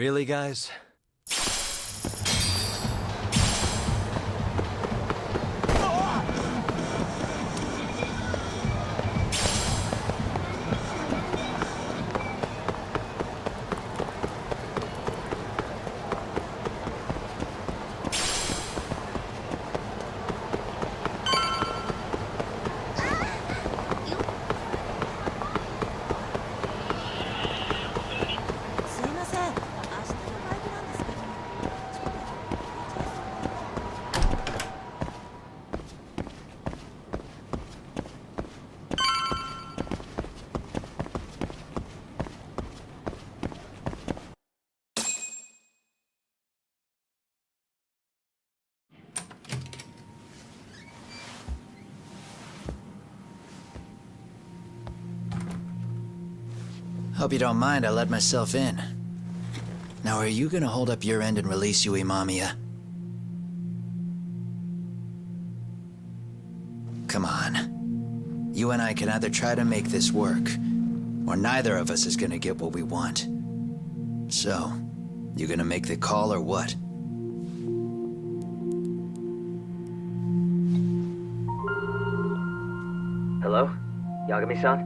Really, guys? Hope you don't mind I let myself in. Now, are you gonna hold up your end and release Yui Mamiya? Come on. You and I can either try to make this work, or neither of us is gonna get what we want. So, you gonna make the call or what? Hello? Yagami-san?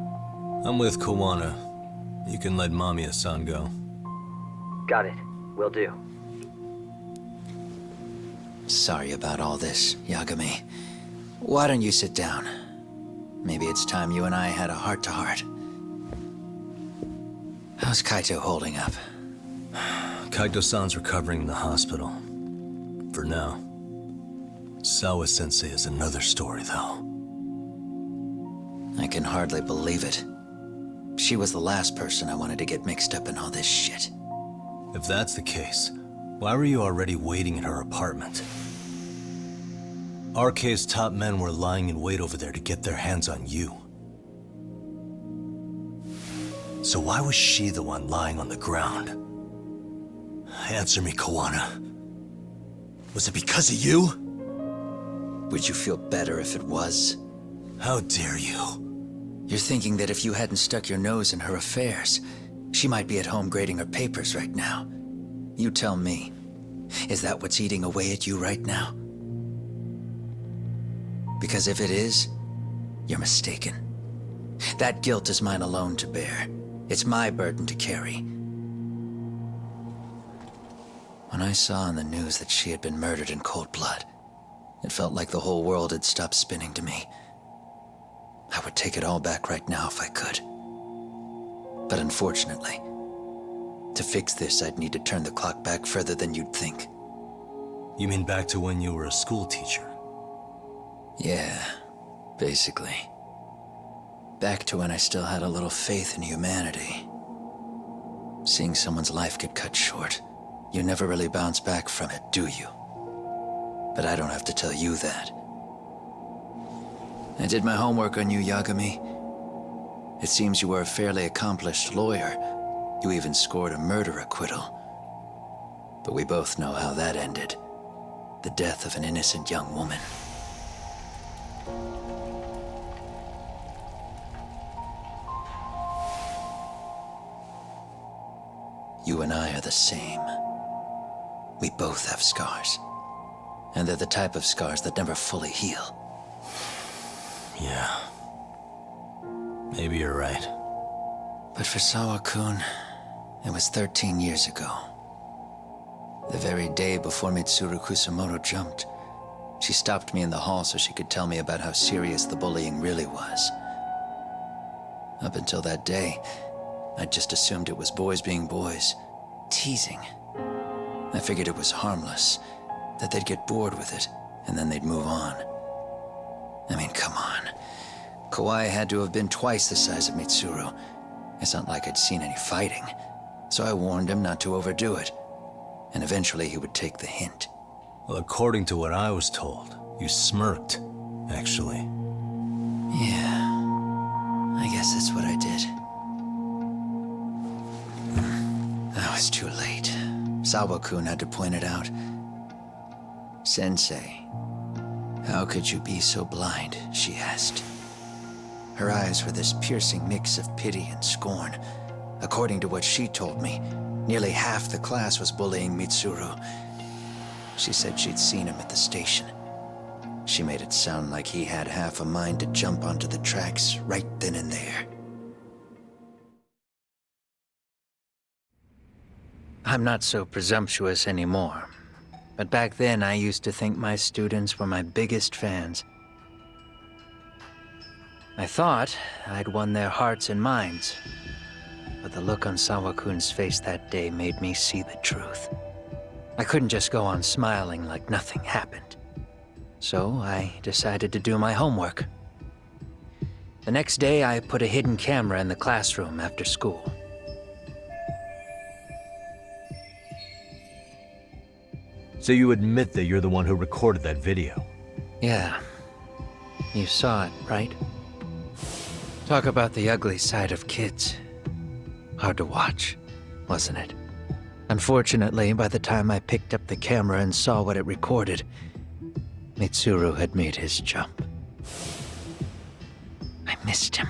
I'm with Kawana. You can let Mamiya-san go. Got it. Will do. Sorry about all this, Yagami. Why don't you sit down? Maybe it's time you and I had a heart-to-heart. How's Kaito holding up? Kaito-san's recovering in the hospital. For now. Sawa-sensei is another story, though. I can hardly believe it. She was the last person I wanted to get mixed up in all this shit. If that's the case, why were you already waiting in her apartment? RK's top men were lying in wait over there to get their hands on you. So why was she the one lying on the ground? Answer me, Kawana. Was it because of you? Would you feel better if it was? How dare you? You're thinking that if you hadn't stuck your nose in her affairs, she might be at home grading her papers right now. You tell me, is that what's eating away at you right now? Because if it is, you're mistaken. That guilt is mine alone to bear. It's my burden to carry. When I saw on the news that she had been murdered in cold blood, it felt like the whole world had stopped spinning to me. I would take it all back right now if I could. But unfortunately, to fix this, I'd need to turn the clock back further than you'd think. You mean back to when you were a school teacher? Yeah, basically. Back to when I still had a little faith in humanity. Seeing someone's life get cut short, you never really bounce back from it, do you? But I don't have to tell you that. I did my homework on you, Yagami. It seems you were a fairly accomplished lawyer. You even scored a murder acquittal. But we both know how that ended. The death of an innocent young woman. You and I are the same. We both have scars. And they're the type of scars that never fully heal. Yeah. Maybe you're right. But for Sawa-kun, it was 13 years ago. The very day before Mitsuru Kusumoto jumped, she stopped me in the hall so she could tell me about how serious the bullying really was. Up until that day, I just assumed it was boys being boys, teasing. I figured it was harmless, that they'd get bored with it, and then they'd move on. I mean, come on. Kawai had to have been twice the size of Mitsuru. It's not like I'd seen any fighting, so I warned him not to overdo it, and eventually he would take the hint. Well, according to what I was told, you smirked, actually. Yeah, I guess that's what I did. I was too late. Sawa-kun had to point it out. Sensei, how could you be so blind, she asked. Her eyes were this piercing mix of pity and scorn. According to what she told me, Nearly half the class was bullying Mitsuru. She said she'd seen him at the station. She made it sound like he had half a mind to jump onto the tracks right then and there. I'm not so presumptuous anymore. But back then, I used to think my students were my biggest fans. I thought I'd won their hearts and minds. But the look on Sawa-kun's face that day made me see the truth. I couldn't just go on smiling like nothing happened. So I decided to do my homework. The next day, I put a hidden camera in the classroom after school. So you admit that you're the one who recorded that video? Yeah. You saw it, right? Talk about the ugly side of kids. Hard to watch, wasn't it? Unfortunately, by the time I picked up the camera and saw what it recorded, Mitsuru had made his jump. I missed him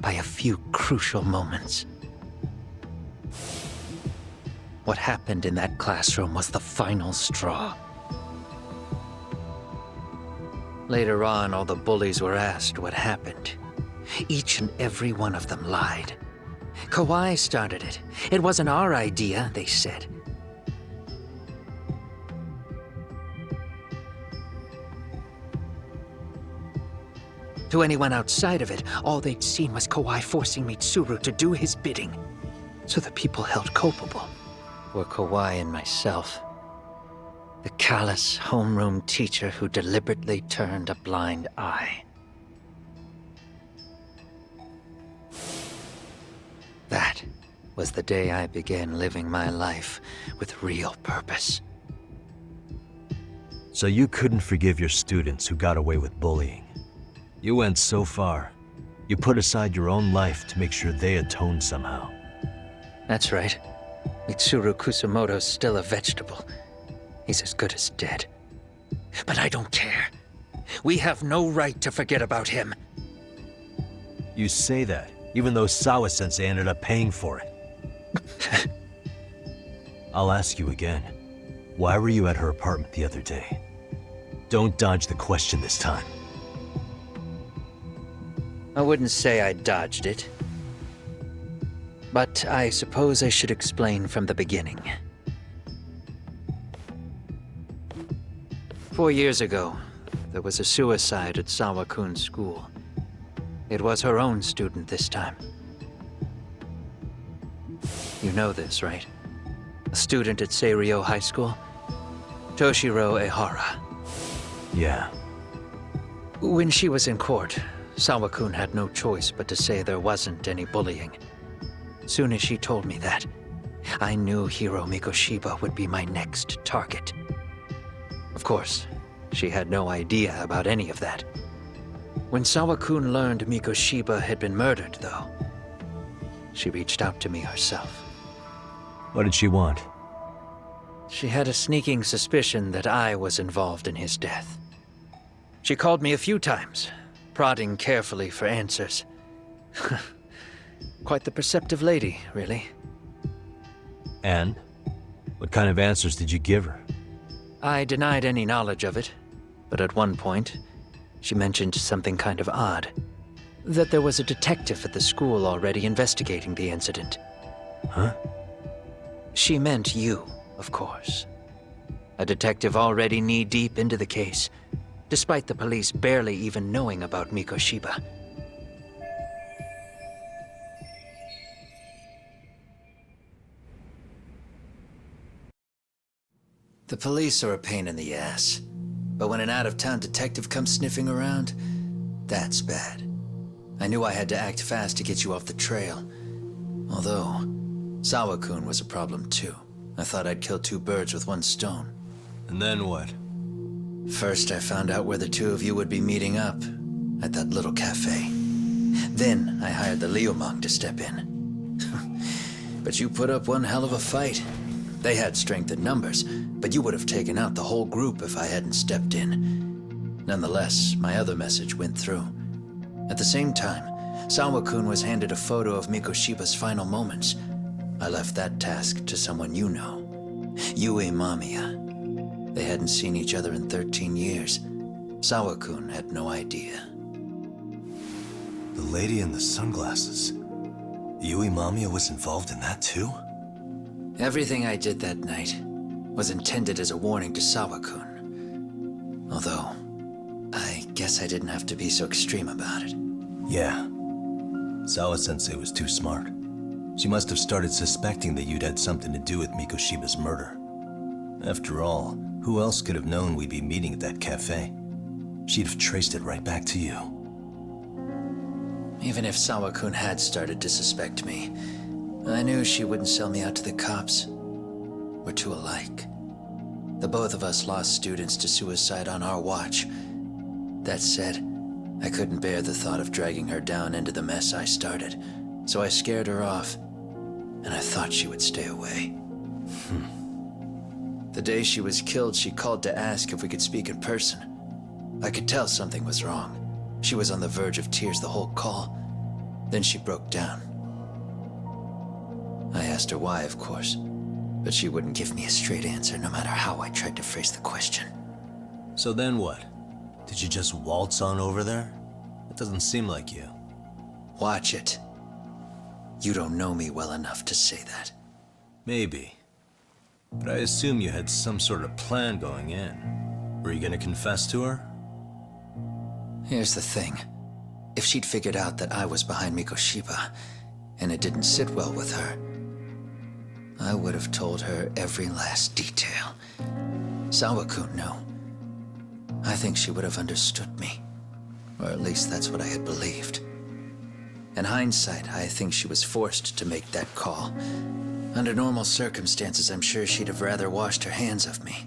by a few crucial moments. What happened in that classroom was the final straw. Later on, all the bullies were asked what happened. Each and every one of them lied. Kawai started it. It wasn't our idea, they said. To anyone outside of it, all they'd seen was Kawai forcing Mitsuru to do his bidding. So the people held culpable were Kawai and myself. The callous homeroom teacher who deliberately turned a blind eye. That was the day I began living my life with real purpose. So you couldn't forgive your students who got away with bullying. You went so far. You put aside your own life to make sure they atoned somehow. That's right. Mitsuru Kusumoto's still a vegetable. He's as good as dead. But I don't care. We have no right to forget about him. You say that, even though Sawa-sensei ended up paying for it. I'll ask you again. Why were you at her apartment the other day? Don't dodge the question this time. I wouldn't say I dodged it. But I suppose I should explain from the beginning. 4 years ago, there was a suicide at Sawa-kun's school. It was her own student this time. You know this, right? A student at Seiryo High School? Toshiro Ehara. Yeah. When she was in court, Sawa-kun had no choice but to say there wasn't any bullying. Soon as she told me that, I knew Hiro Mikoshiba would be my next target. Of course, she had no idea about any of that. When Sawa-kun learned Mikoshiba had been murdered, though, she reached out to me herself. What did she want? She had a sneaking suspicion that I was involved in his death. She called me a few times, prodding carefully for answers. Quite the perceptive lady, really. And? What kind of answers did you give her? I denied any knowledge of it, but at one point, she mentioned something kind of odd. That there was a detective at the school already investigating the incident. Huh? She meant you, of course. A detective already knee-deep into the case, despite the police barely even knowing about Mikoshiba. The police are a pain in the ass, but when an out-of-town detective comes sniffing around, that's bad. I knew I had to act fast to get you off the trail. Although, Sawa-kun was a problem too. I thought I'd kill two birds with one stone. And then what? First, I found out where the two of you would be meeting up, at that little cafe. Then, I hired the Liumang to step in. But you put up one hell of a fight. They had strength in numbers, but you would have taken out the whole group if I hadn't stepped in. Nonetheless, my other message went through. At the same time, Sawa-kun was handed a photo of Mikoshiba's final moments. I left that task to someone you know. Yui Mamiya. They hadn't seen each other in 13 years. Sawa-kun had no idea. The lady in the sunglasses. Yui Mamiya was involved in that too? Everything I did that night was intended as a warning to Sawa-kun. Although, I guess I didn't have to be so extreme about it. Yeah. Sawa-sensei was too smart. She must have started suspecting that you'd had something to do with Mikoshiba's murder. After all, who else could have known we'd be meeting at that cafe? She'd have traced it right back to you. Even if Sawa-kun had started to suspect me, I knew she wouldn't sell me out to the cops. We're too alike. The both of us lost students to suicide on our watch. That said, I couldn't bear the thought of dragging her down into the mess I started, so I scared her off, and I thought she would stay away. The day she was killed, she called to ask if we could speak in person. I could tell something was wrong. She was on the verge of tears the whole call. Then she broke down. I asked her why, of course, but she wouldn't give me a straight answer no matter how I tried to phrase the question. So then what? Did you just waltz on over there? It doesn't seem like you. Watch it. You don't know me well enough to say that. Maybe. But I assume you had some sort of plan going in. Were you gonna confess to her? Here's the thing. If she'd figured out that I was behind Mikoshiba, and it didn't sit well with her, I would have told her every last detail. Sawa-kun knew. I think she would have understood me. Or at least that's what I had believed. In hindsight, I think she was forced to make that call. Under normal circumstances, I'm sure she'd have rather washed her hands of me.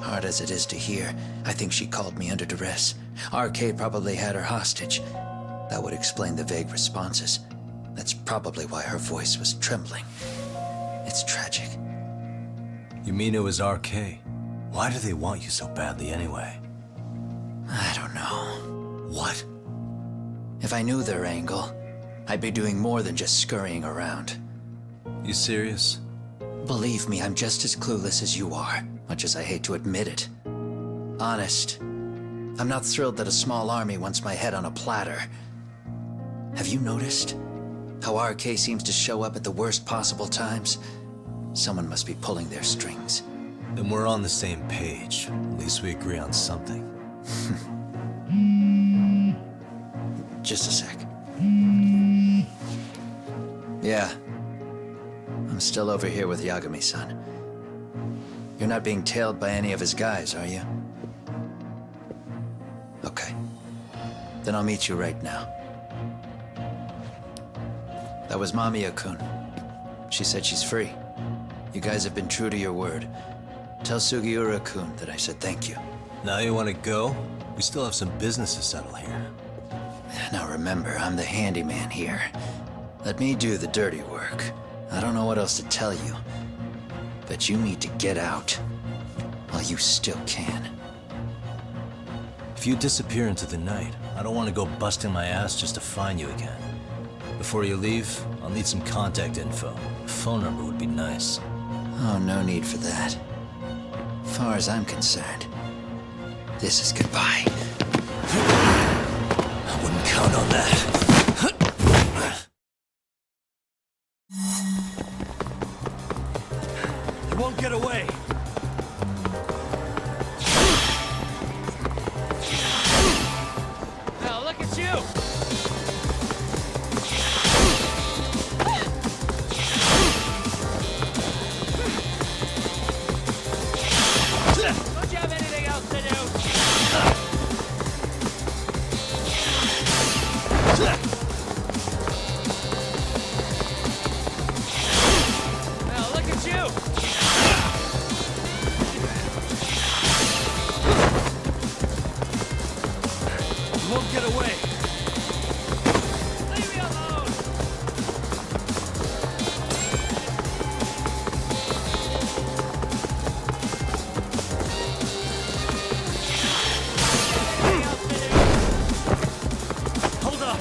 Hard as it is to hear, I think she called me under duress. RK probably had her hostage. That would explain the vague responses. That's probably why her voice was trembling. It's tragic. You mean it was RK? Why do they want you so badly anyway? I don't know. What? If I knew their angle, I'd be doing more than just scurrying around. You serious? Believe me, I'm just as clueless as you are, much as I hate to admit it. Honest, I'm not thrilled that a small army wants my head on a platter. Have you noticed how RK seems to show up at the worst possible times? Someone must be pulling their strings. Then we're on the same page. At least we agree on something. Just a sec. Yeah. I'm still over here with Yagami-san. You're not being tailed by any of his guys, are you? Okay. Then I'll meet you right now. That was Mamiya-kun. She said she's free. You guys have been true to your word. Tell Sugiura-kun that I said thank you. Now you want to go? We still have some business to settle here. Now remember, I'm the handyman here. Let me do the dirty work. I don't know what else to tell you, but you need to get out while you still can. If you disappear into the night, I don't want to go busting my ass just to find you again. Before you leave, I'll need some contact info. A phone number would be nice. Oh, no need for that. As far as I'm concerned, this is goodbye. I wouldn't count on that. You won't get away. Now look at you! Don't you have anything else to do? Now look at you! You won't get away. Leave me alone! Anything else to do? Hold up.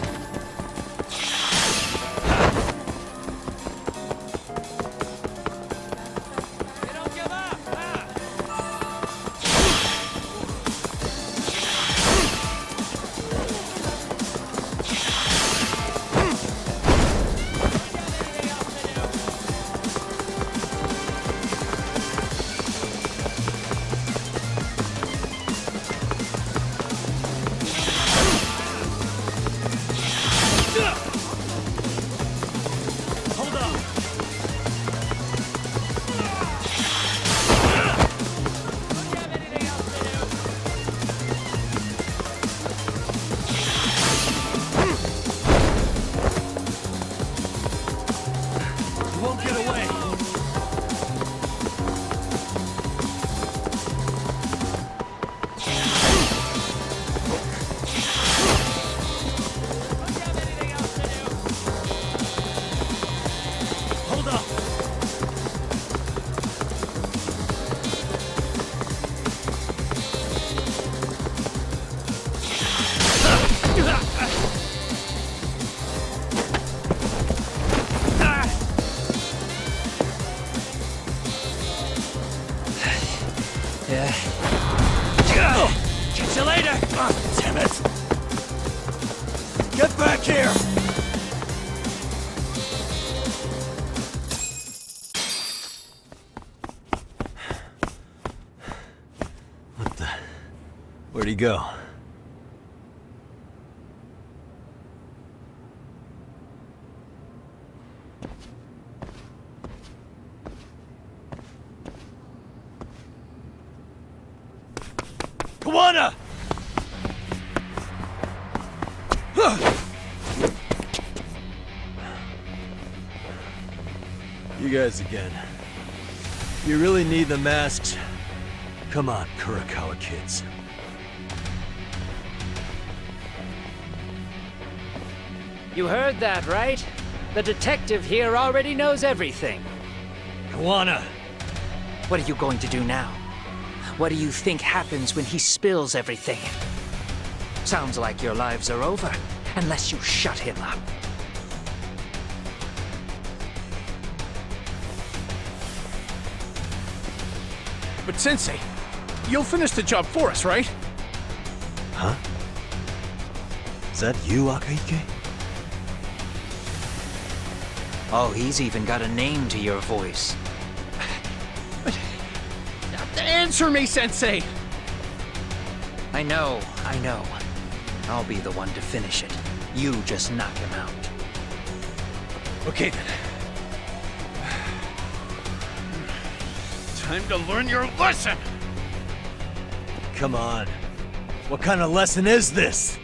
here! What the... Where'd he go? Kawana! You guys again. You really need the masks? Come on, Kurakawa kids. You heard that, right? The detective here already knows everything. Kawana! What are you going to do now? What do you think happens when he spills everything? Sounds like your lives are over, unless you shut him up. But Sensei, you'll finish the job for us, right? Huh? Is that you, Akahike? Oh, he's even got a name to your voice. Answer me, Sensei! I know. I'll be the one to finish it. You just knock him out. Okay then. Time to learn your lesson! Come on. What kind of lesson is this?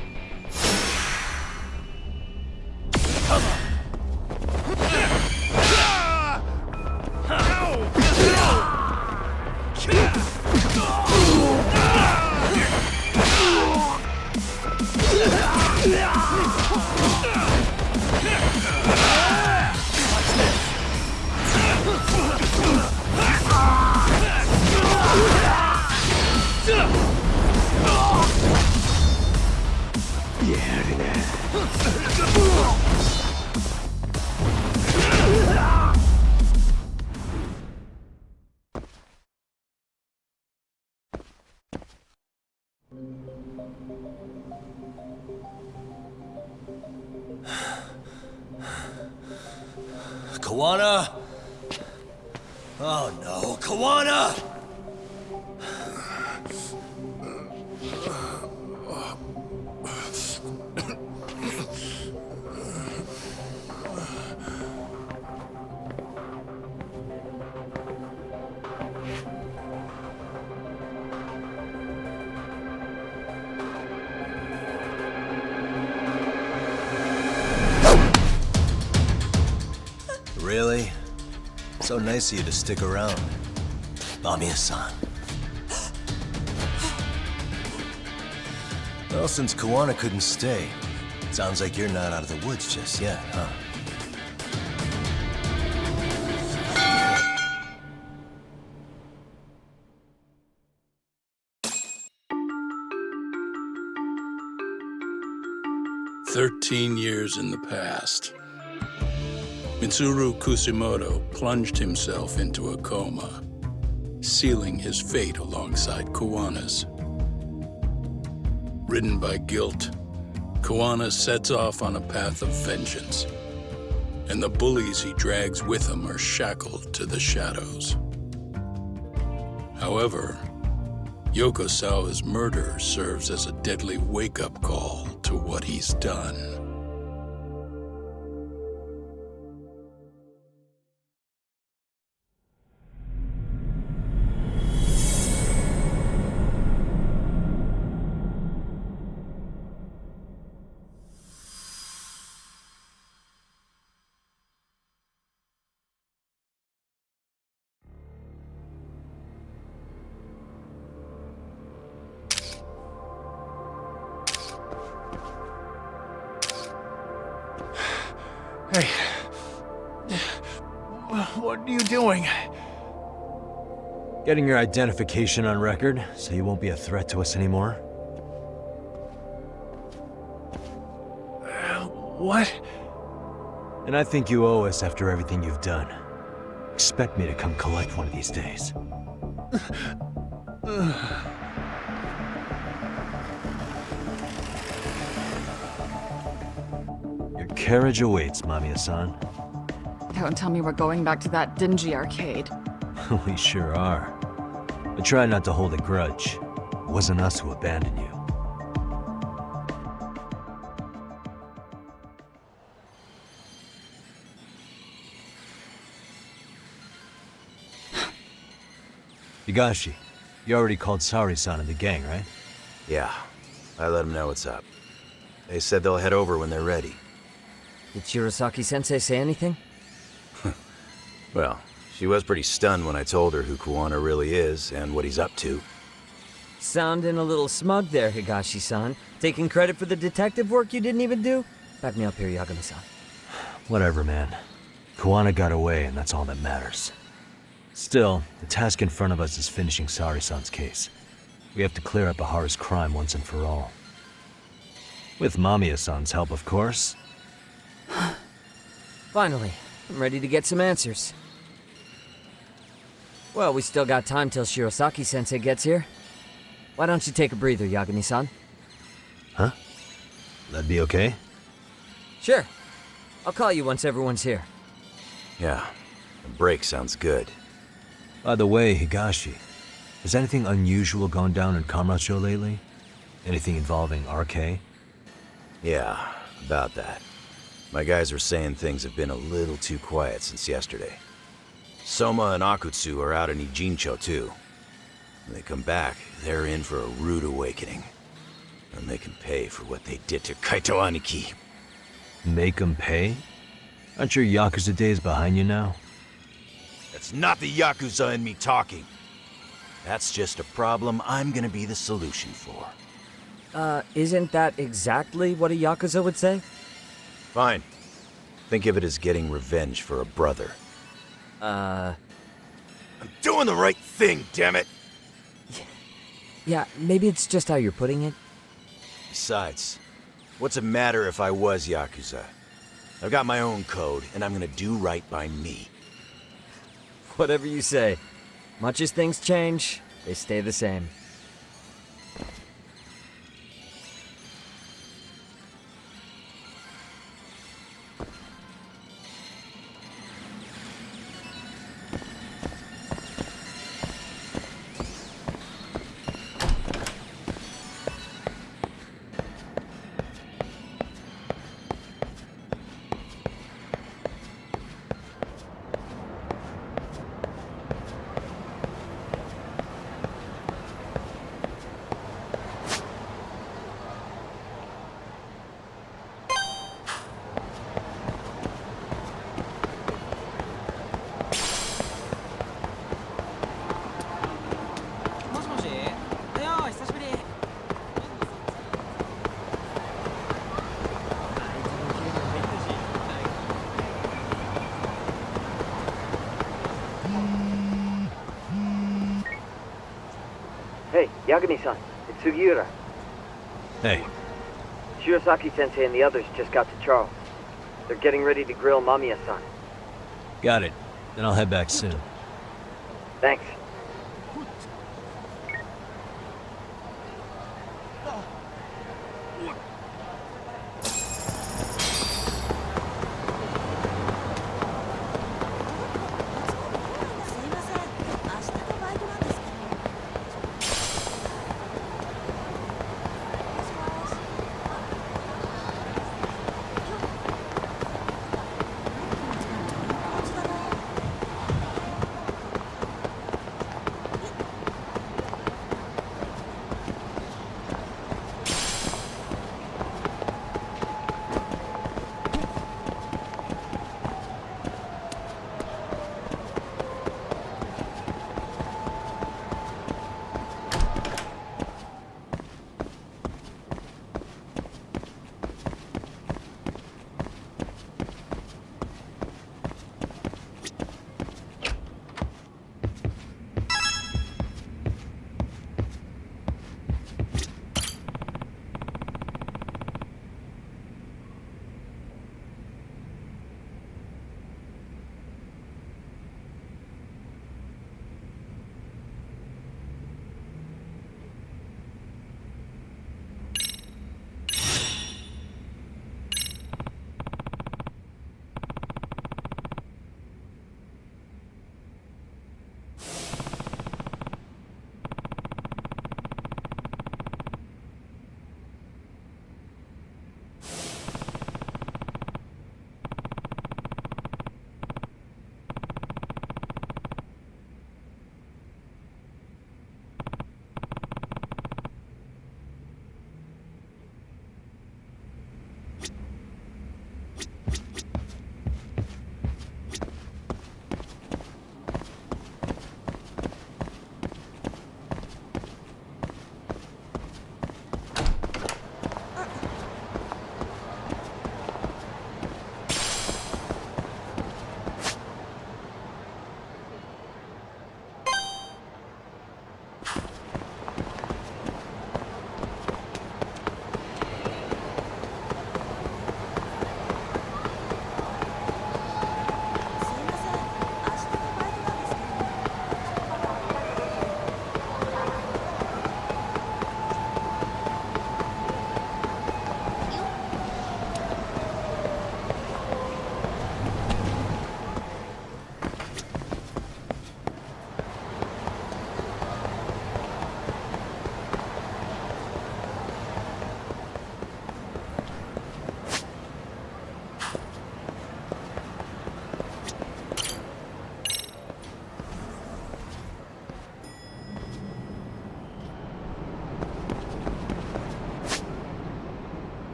Kawana? Oh no, Kawana! Really? So nice of you to stick around. Bamiya-san. Well, since Kawana couldn't stay, sounds like you're not out of the woods just yet, huh? "13 years in the past. Mitsuru Kusimoto plunged himself into a coma, sealing his fate alongside Kawana's. Ridden by guilt, Kawana sets off on a path of vengeance, and the bullies he drags with him are shackled to the shadows. However, Yokosawa's murder serves as a deadly wake-up call to what he's done. Hey. What are you doing? Getting your identification on record, so you won't be a threat to us anymore? What? And I think you owe us after everything you've done. Expect me to come collect one of these days. carriage awaits, Mamiya-san. Don't tell me we're going back to that dingy arcade. We sure are. But try not to hold a grudge. It wasn't us who abandoned you. Higashi, you already called Sari-san and the gang, right? Yeah, I let them know what's up. They said they'll head over when they're ready. Did Shirosaki-sensei say anything? Well, she was pretty stunned when I told her who Kuwana really is and what he's up to. Sounding a little smug there, Higashi-san. Taking credit for the detective work you didn't even do? Back me up here, Yagami-san. Whatever, man. Kuwana got away, and that's all that matters. Still, the task in front of us is finishing Sari-san's case. We have to clear up Ahara's crime once and for all. With Mamiya-san's help, of course. Finally, I'm ready to get some answers. Well, we still got time till Shirosaki-sensei gets here. Why don't you take a breather, Yagami-san? Huh? That'd be okay? Sure. I'll call you once everyone's here. Yeah, a break sounds good. By the way, Higashi, has anything unusual gone down in Kamurocho lately? Anything involving RK? Yeah, about that. My guys are saying things have been a little too quiet since yesterday. Soma and Akutsu are out in Ijincho too. When they come back, they're in for a rude awakening. And they can pay for what they did to Kaito Aniki. Make 'em pay? Aren't your Yakuza days behind you now? That's not the Yakuza in me talking. That's just a problem I'm gonna be the solution for. Isn't that exactly what a Yakuza would say? Fine. Think of it as getting revenge for a brother. I'm doing the right thing, damn it! Yeah, maybe it's just how you're putting it. Besides, what's it matter if I was Yakuza? I've got my own code, and I'm gonna do right by me. Whatever you say. Much as things change, they stay the same. Hey, Yagami-san, it's Sugiura. Hey, Shirosaki-sensei and the others just got to Charles. They're getting ready to grill Mamiya-san. got it. Then I'll head back soon. Thanks.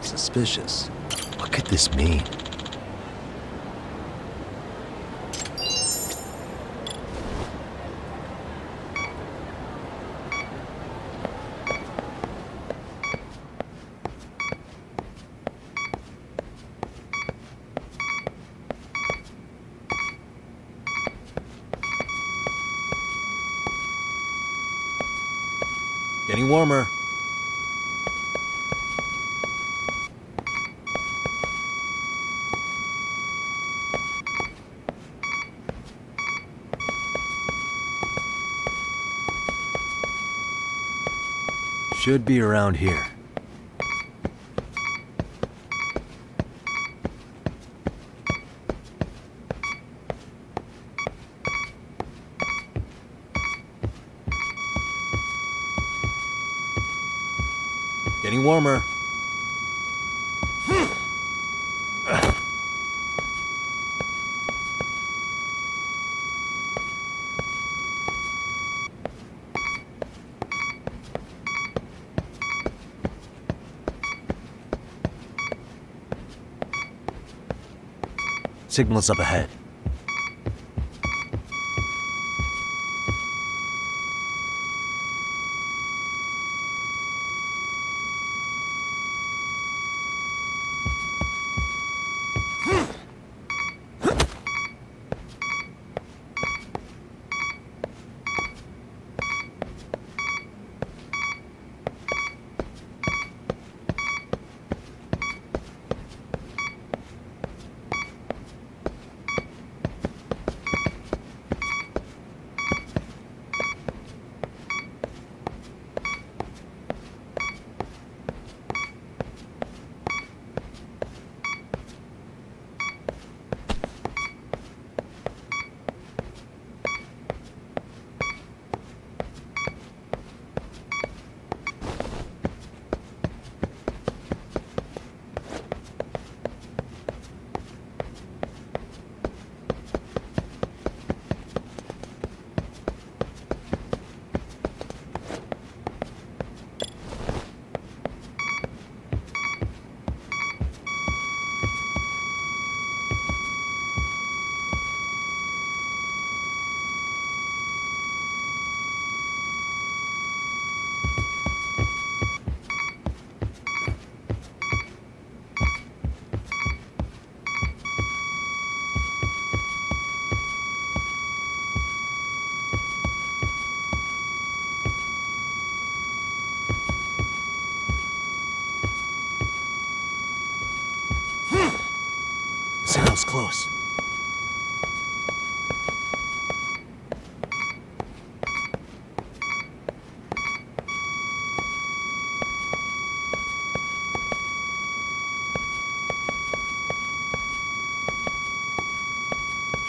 Suspicious. What could this mean? Getting warmer. Should be around here. Getting warmer. Signals up ahead. Signal's close.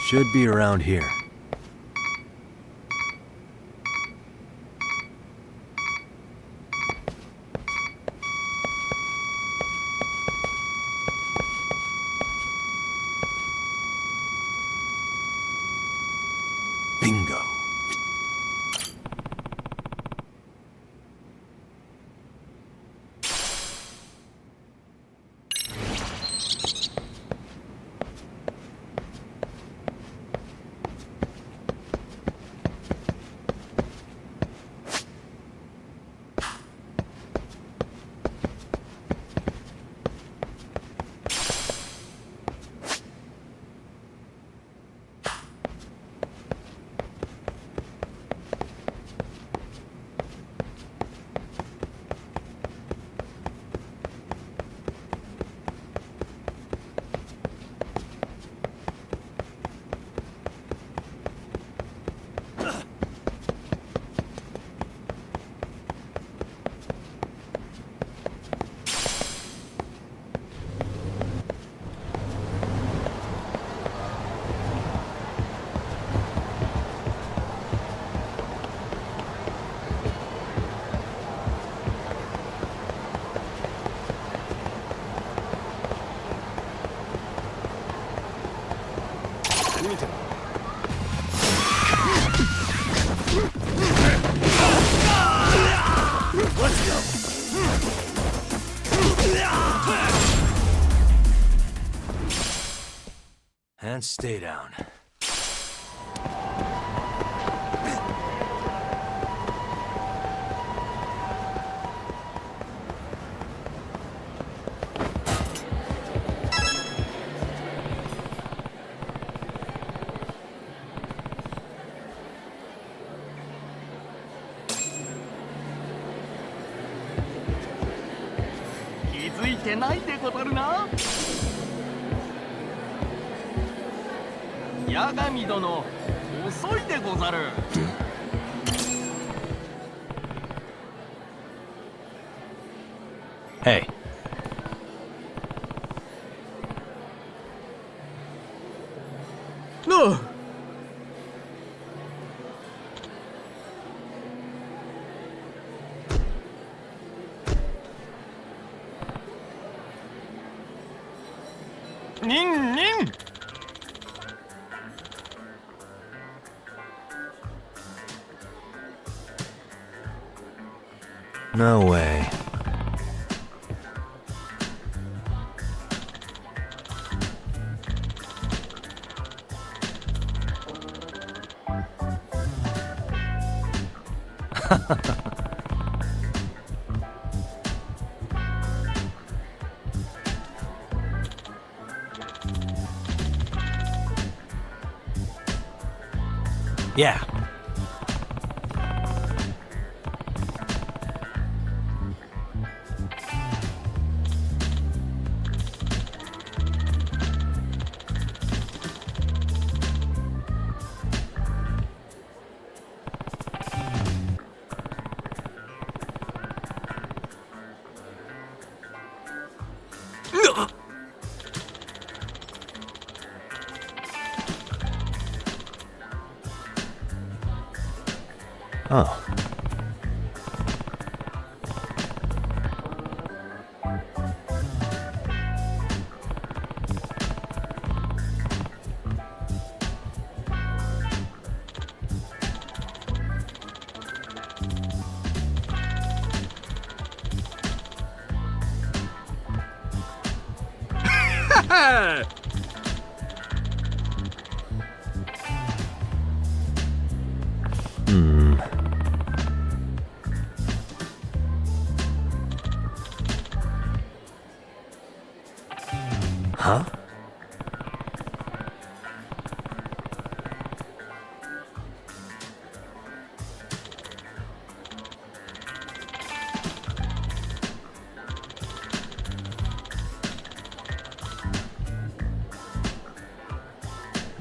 Should be around here. Bingo. and stay down. Hey. No! Ning, ning! No way. Yeah. Oh. Hmm. Huh?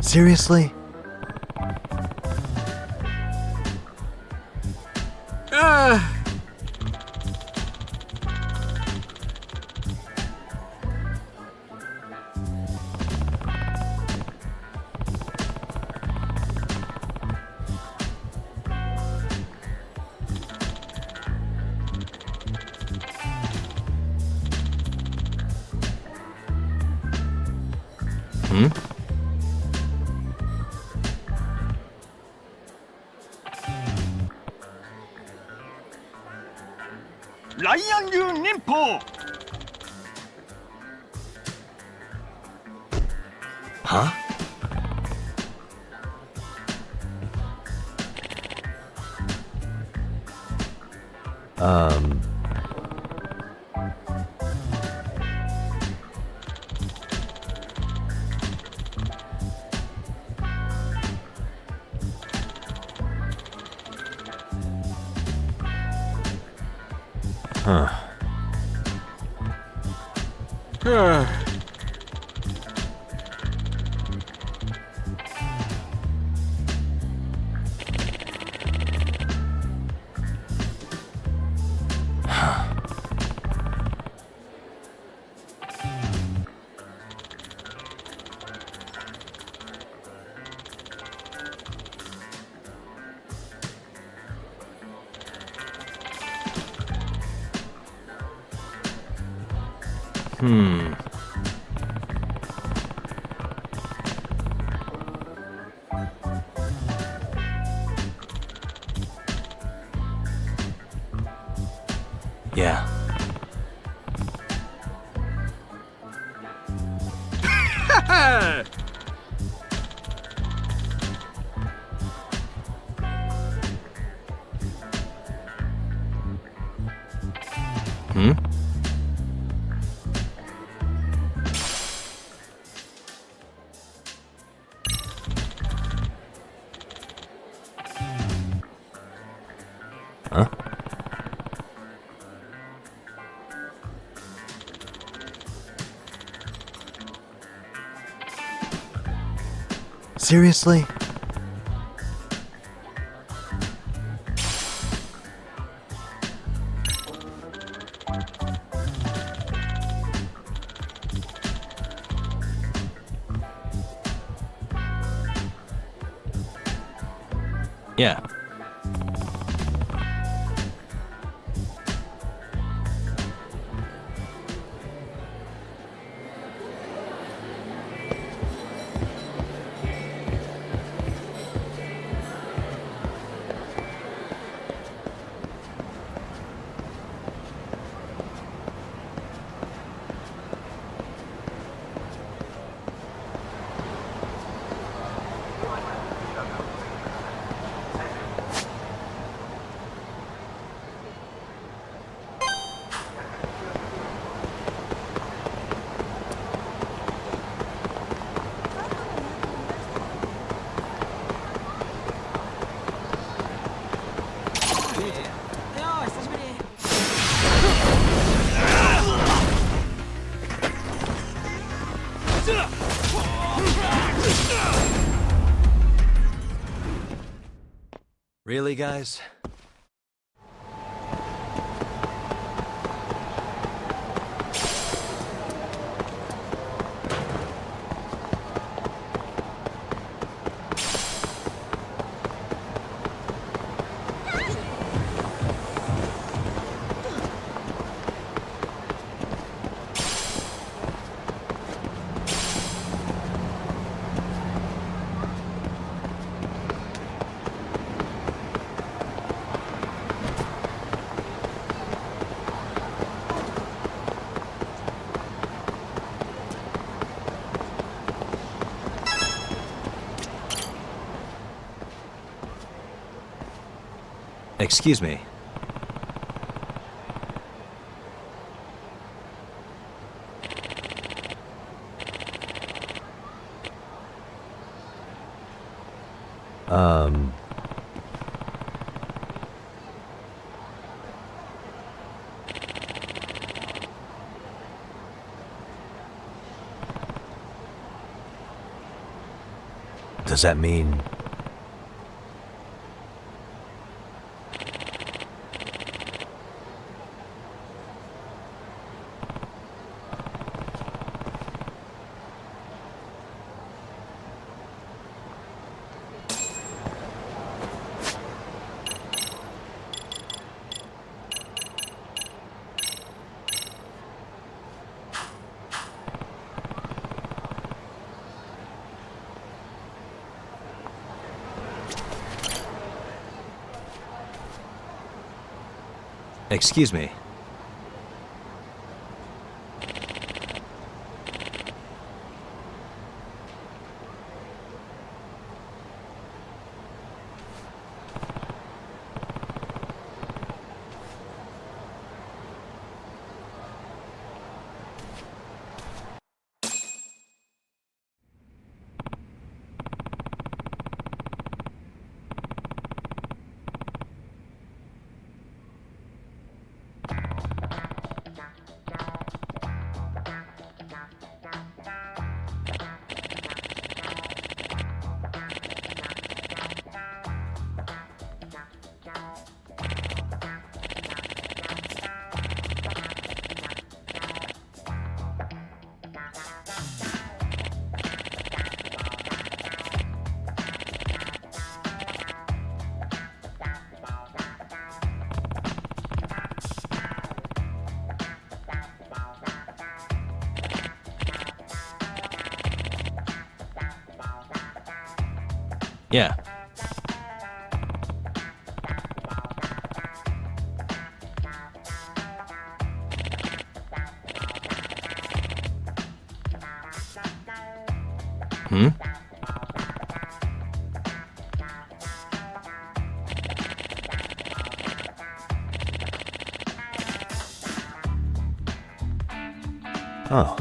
Seriously? Hmm? 라이언류 님포! Huh? Huh. Hmm. Yeah. Seriously? Yeah. Really, guys? Excuse me. Does that mean... Excuse me. Yeah. Hmm? Oh.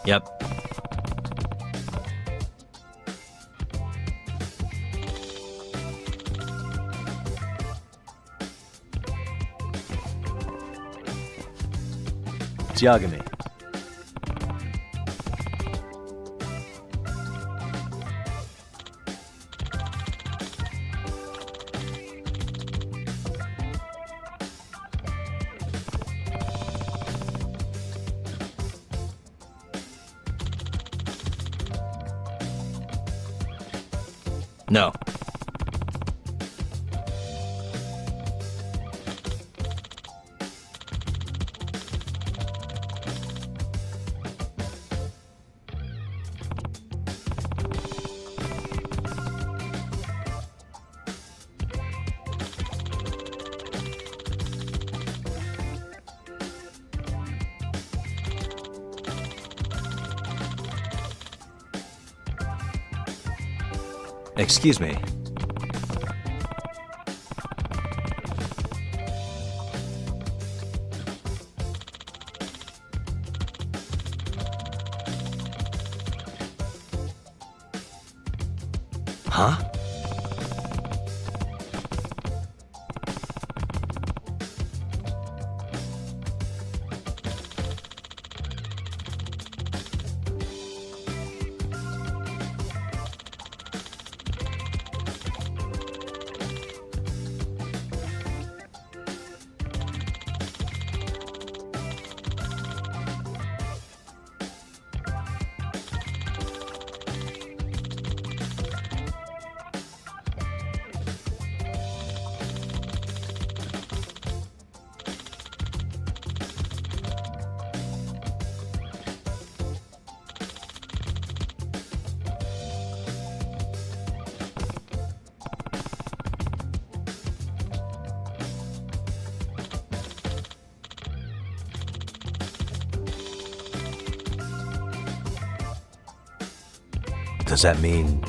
Yep. It's Yagami. No. Excuse me. Huh? Does that mean...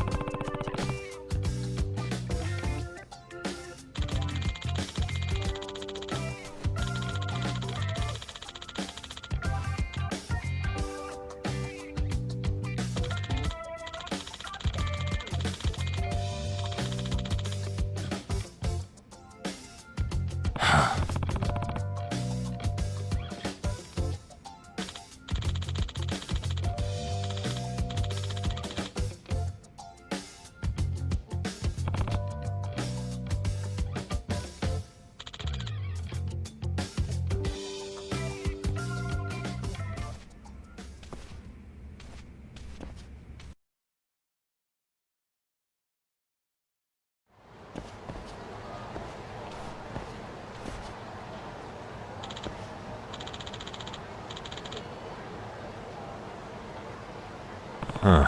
Huh.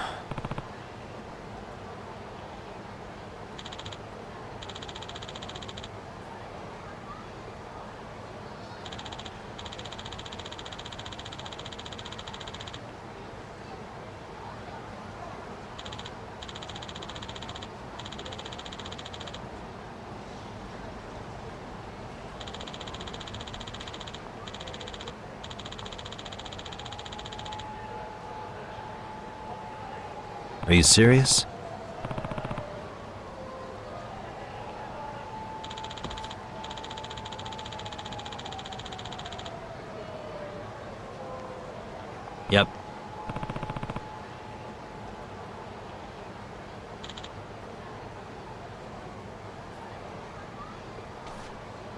Are you serious? Yep.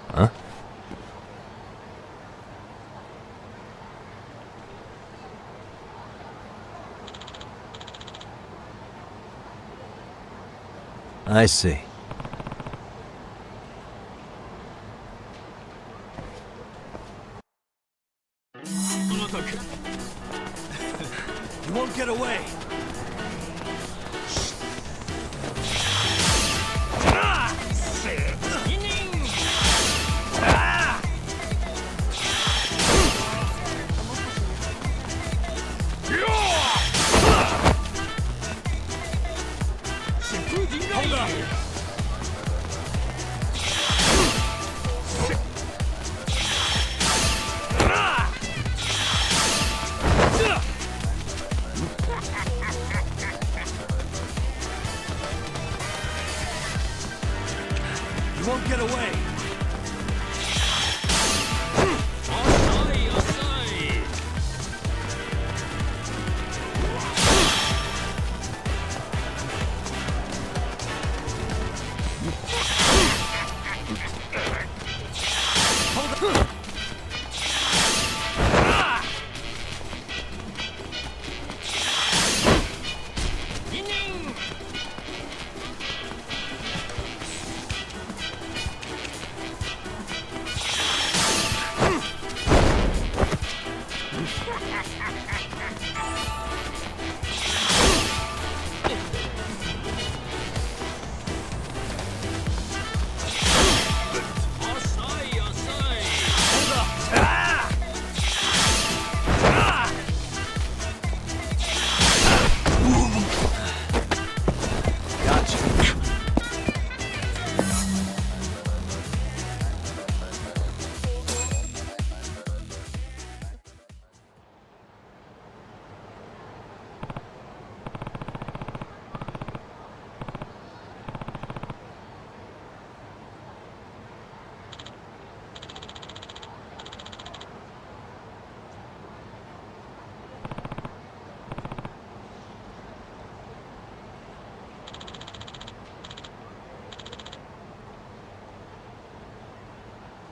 Huh? I see. You won't get away. Hold up. You won't get away.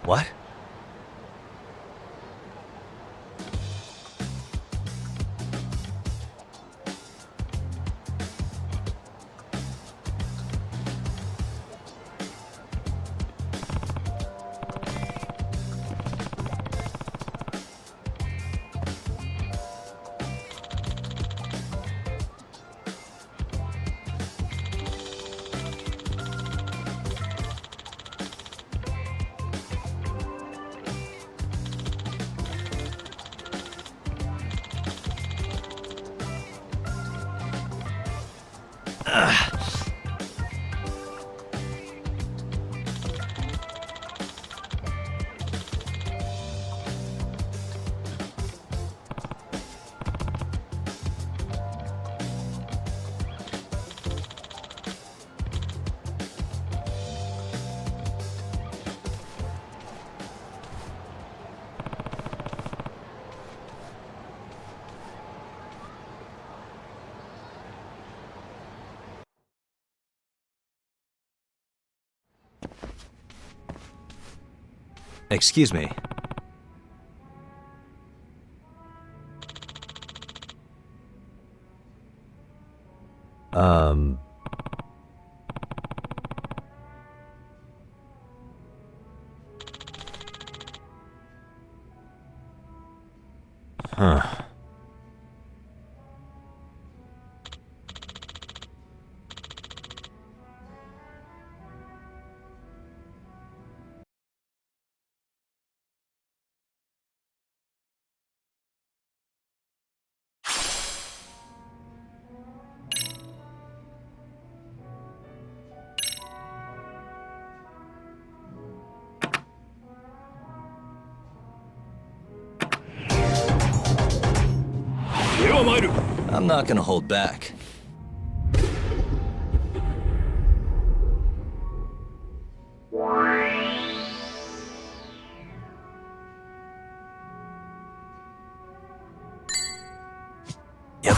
What? Excuse me. Huh. I'm not gonna hold back. Yep.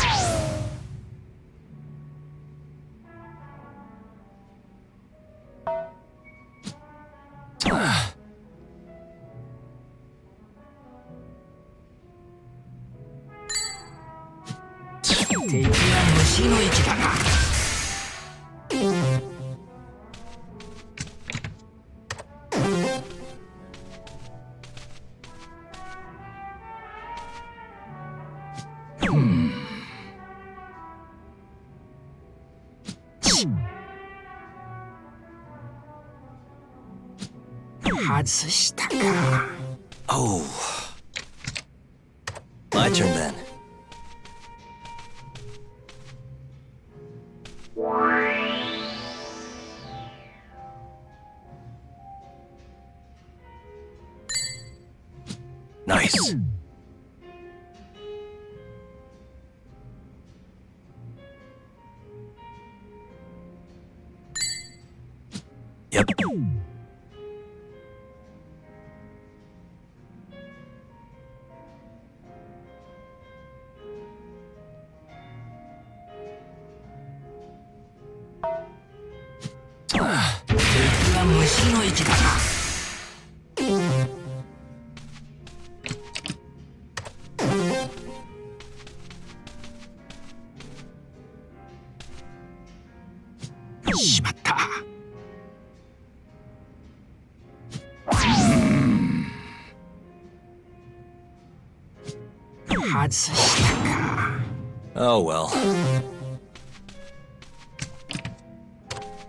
Oh. My turn then. Nice. Yep. の位置だな。しまった。外したか。Oh well.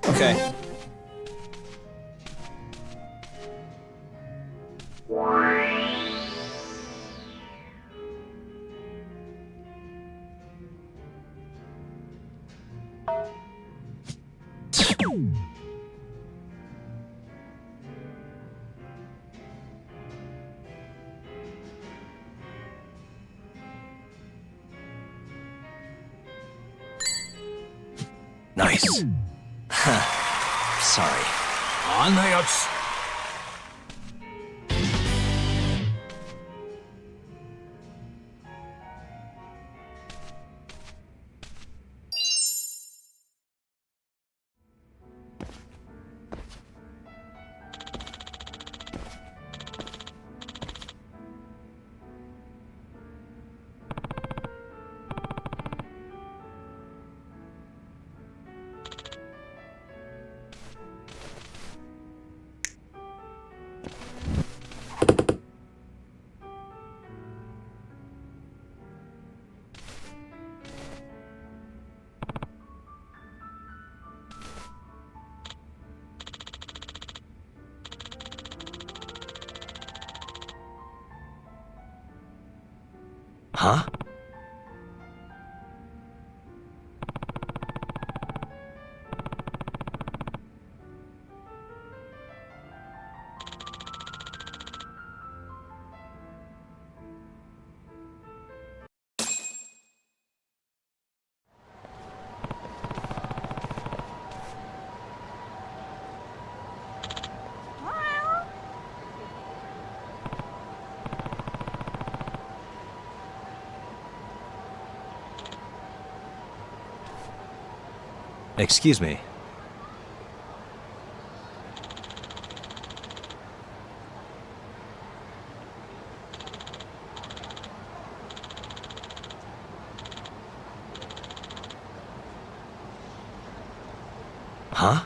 Okay. Nice. Sorry. あんなやつ。Huh? Excuse me. Huh?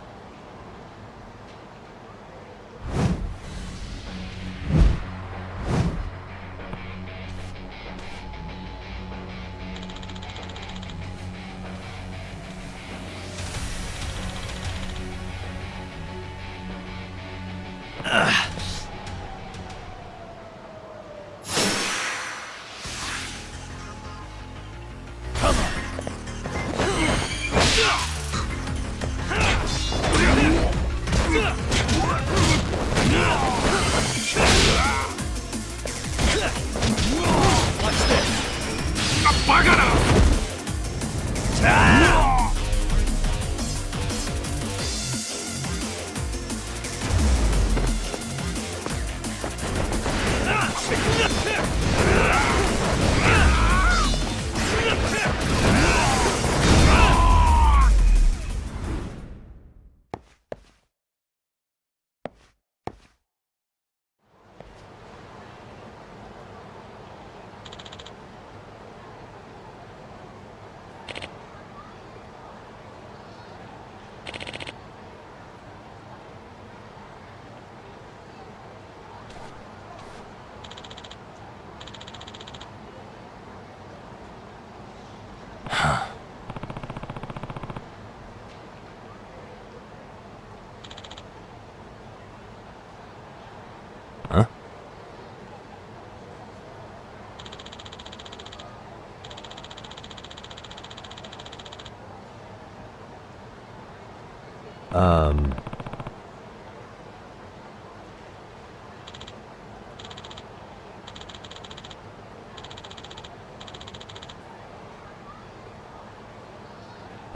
Huh?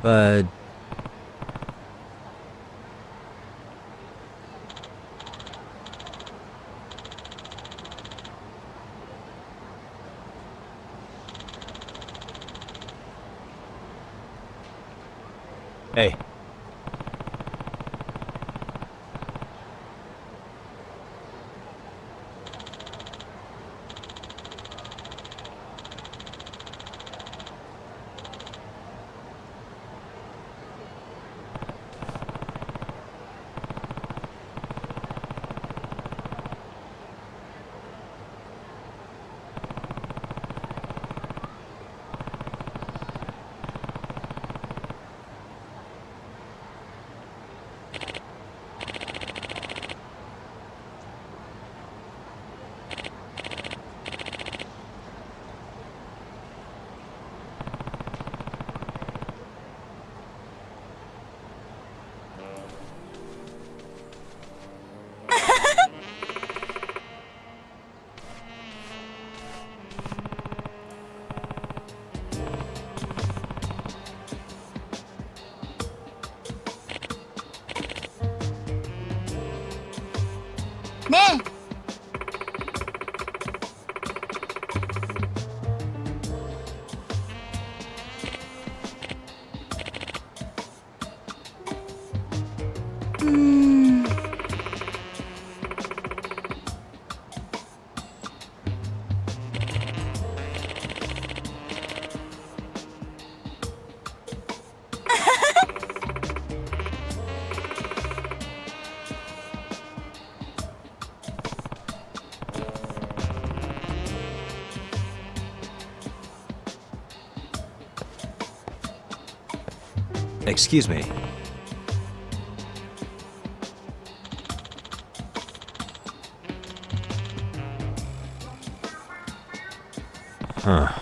But... Hey. 네. Excuse me. Huh.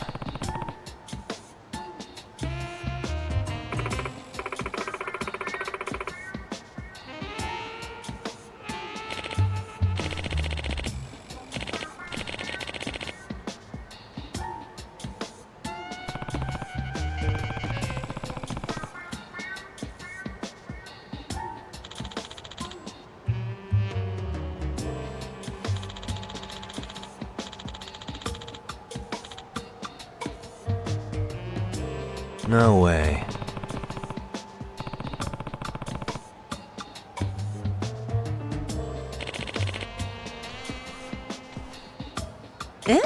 No way. 에?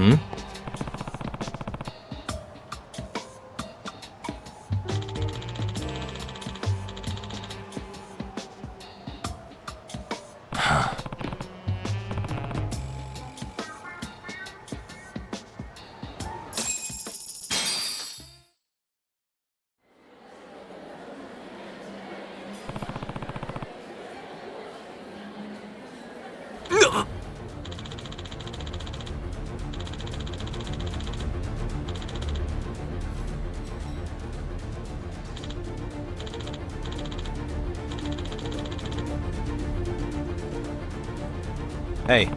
Hmm? Hey.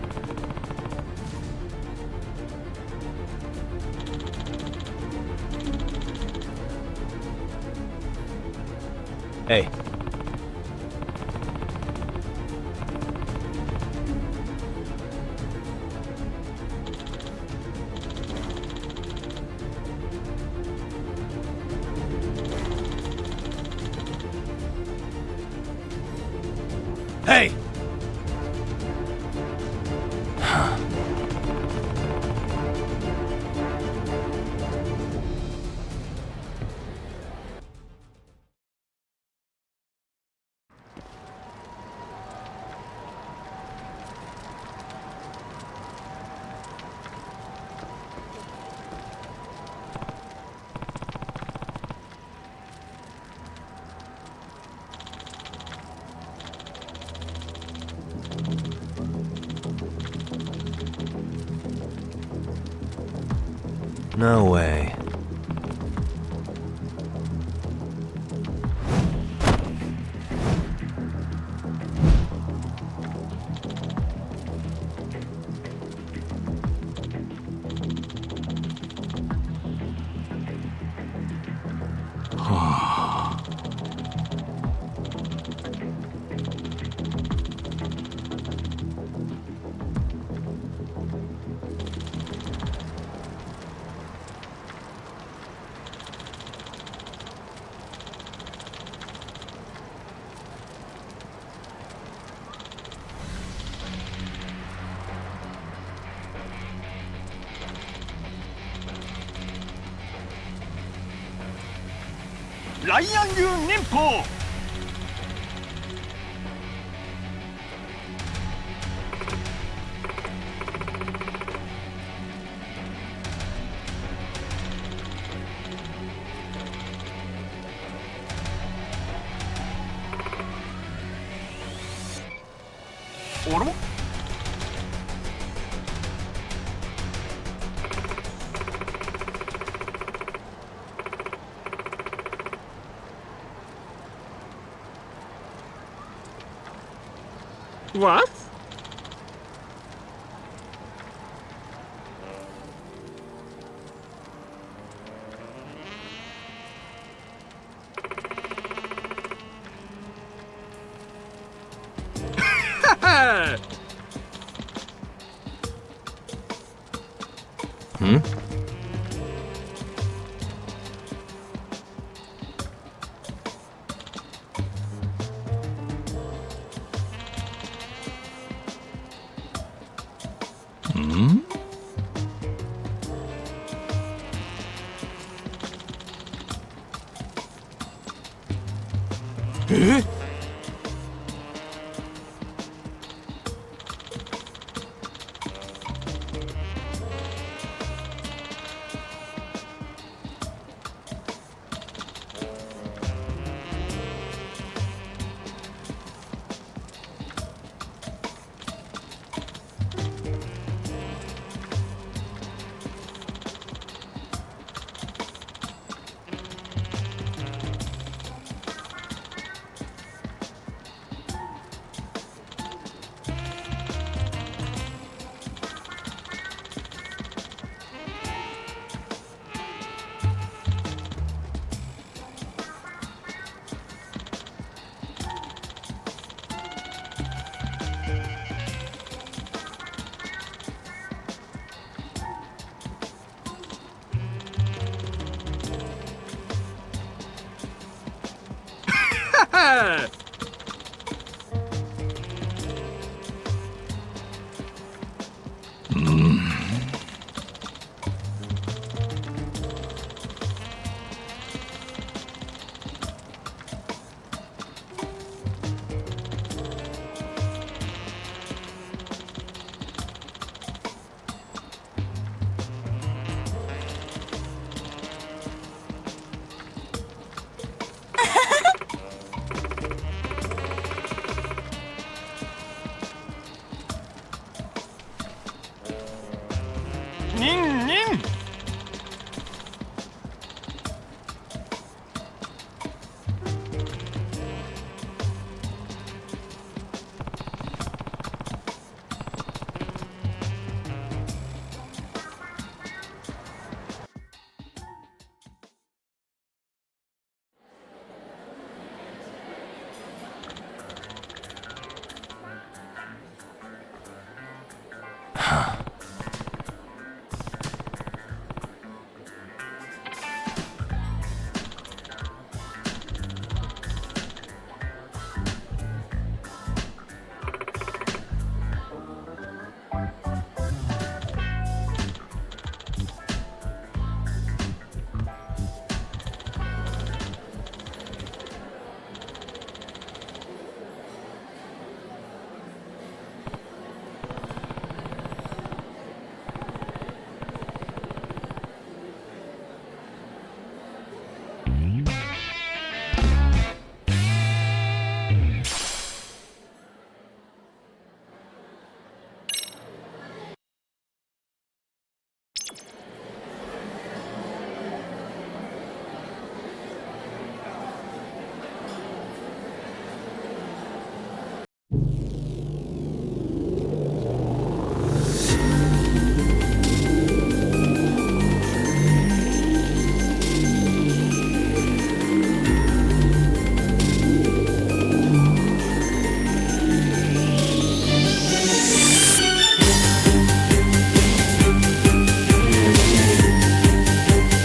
Hey. Hey! No way. 라이언류 님포. 오로? What? Hmm? Hmm? Eh?